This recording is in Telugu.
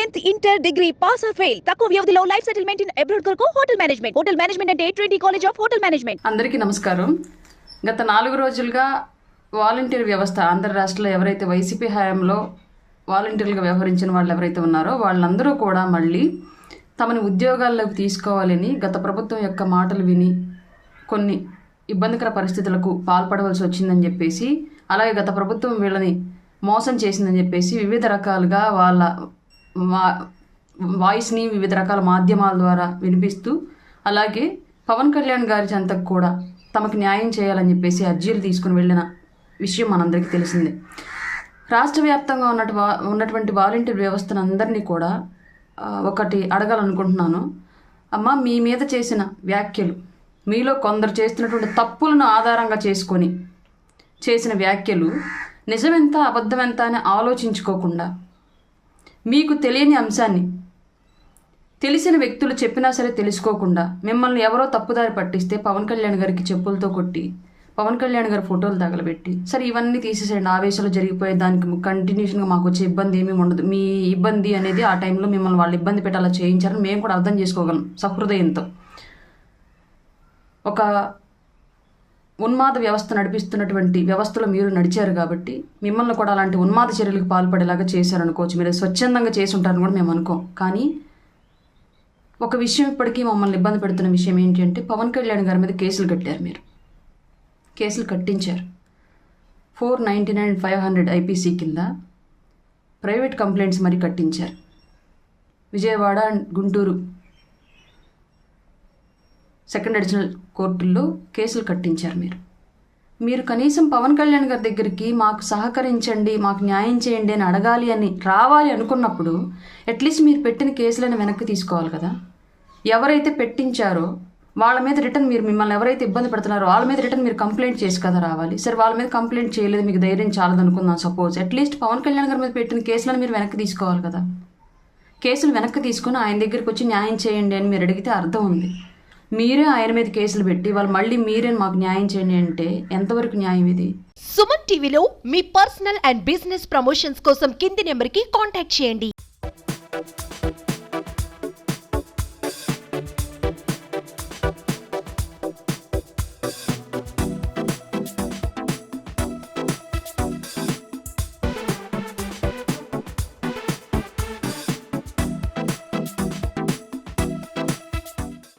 10th inter degree pass or fail తక్కువ వ్యవధిలో లైఫ్ సెటిల్మెంట్ ఇన్ అబ్రాడ్ కొరకు హోటల్ మేనేజ్మెంట్ అంటే Trinity college of hotel management. అందరికీ నమస్కారం. గత 4 రోజులుగా వాలంటీర్ వ్యవస్థ ఆంధ్ర రాష్ట్రంలో ఎవరైతే వైసీపీ హయాంలో వాలంటీర్లుగా వ్యవహరించిన వాళ్ళు ఎవరైతే ఉన్నారో వాళ్ళందరూ కూడా మళ్ళీ తమని ఉద్యోగాల్లోకి తీసుకోవాలని గత ప్రభుత్వం యొక్క మాటలు విని కొన్ని ఇబ్బందికర పరిస్థితులకు పాల్పడవలసి వచ్చిందని చెప్పేసి, అలాగే గత ప్రభుత్వం వీళ్ళని మోసం చేసిందని చెప్పేసి వివిధ రకాలుగా వాళ్ళ వాయిస్ని వివిధ రకాల మాధ్యమాల ద్వారా వినిపిస్తూ, అలాగే పవన్ కళ్యాణ్ గారి చెంతకు కూడా తమకు న్యాయం చేయాలని చెప్పేసి అర్జీలు తీసుకుని వెళ్ళిన విషయం మనందరికీ తెలిసిందే. రాష్ట్ర వ్యాప్తంగా ఉన్నటువంటి వాలంటీర్ వ్యవస్థను అందరినీ కూడా ఒకటి అడగాలనుకుంటున్నాను. అమ్మ, మీ మీద చేసిన వ్యాఖ్యలు, మీలో కొందరు చేస్తున్నటువంటి తప్పులను ఆధారంగా చేసుకొని చేసిన వ్యాఖ్యలు నిజమెంత అబద్ధమెంత అని ఆలోచించుకోకుండా, మీకు తెలియని అంశాన్ని తెలిసిన వ్యక్తులు చెప్పినా సరే తెలుసుకోకుండా మిమ్మల్ని ఎవరో తప్పుదారి పట్టిస్తే పవన్ కళ్యాణ్ గారికి చెప్పులతో కొట్టి, పవన్ కళ్యాణ్ గారి ఫోటోలు తగలబెట్టి, సరే ఇవన్నీ తీసేసేయండి, ఆవేశాలు జరిగిపోయే దానికి కంటిన్యూషన్గా మాకు వచ్చే ఇబ్బంది ఏమీ ఉండదు, మీ ఇబ్బంది అనేది ఆ టైంలో మిమ్మల్ని వాళ్ళు ఇబ్బంది పెట్టాలా చేయించారని మేము కూడా అర్థం చేసుకోగలం సహృదయంతో. ఒక ఉన్మాద వ్యవస్థ నడిపిస్తున్నటువంటి వ్యవస్థలో మీరు నడిచారు కాబట్టి మిమ్మల్ని కూడా అలాంటి ఉన్మాద చర్యలకు పాల్పడేలాగా చేశారనుకోవచ్చు. మీరు స్వచ్ఛందంగా చేసి ఉంటారని కూడా మేము అనుకోం. కానీ ఒక విషయం ఇప్పటికీ మమ్మల్ని ఇబ్బంది పెడుతున్న విషయం ఏంటి అంటే, పవన్ కళ్యాణ్ గారి మీద కేసులు కట్టారు. మీరు కేసులు కట్టించారు. 499 500 ఐపీసీ కింద ప్రైవేట్ కంప్లైంట్స్ మరి కట్టించారు. Vijayawada and Guntur second additional కోర్టుల్లో కేసులు కట్టించారు. మీరు కనీసం పవన్ కళ్యాణ్ గారి దగ్గరికి మాకు సహకరించండి, మాకు న్యాయం చేయండి అని అడగాలి అని రావాలి అనుకున్నప్పుడు అట్లీస్ట్ మీరు పెట్టిన కేసులను వెనక్కి తీసుకోవాలి కదా. ఎవరైతే పెట్టించారో వాళ్ళ మీద రిటర్న్ మిమ్మల్ని ఎవరైతే ఇబ్బంది పెడుతున్నారో వాళ్ళ మీద రిటర్న్ మీరు కంప్లైంట్ చేసి కదా రావాలి. సరే, వాళ్ళ మీద కంప్లైంట్ చేయలేదు, మీకు ధైర్యం చాలదనుకుందాం సపోజ్. అట్లీస్ట్ పవన్ కళ్యాణ్ గారి మీద పెట్టిన కేసులను మీరు వెనక్కి తీసుకోవాలి కదా. కేసులు వెనక్కి తీసుకుని ఆయన దగ్గరికి వచ్చి న్యాయం చేయండి అని మీరు అడిగితే అర్థం ఉంది. మీరే ఆయన మీద కేసులు పెట్టి వాళ్ళు మళ్ళీ మీరే మాకు న్యాయం చేయండి అంటే ఎంతవరకు న్యాయం ఇది? సుమన్ టీవీలో మీ పర్సనల్ అండ్ బిజినెస్ ప్రమోషన్స్ కోసం కింది నెంబర్కి కాంటాక్ట్ చేయండి.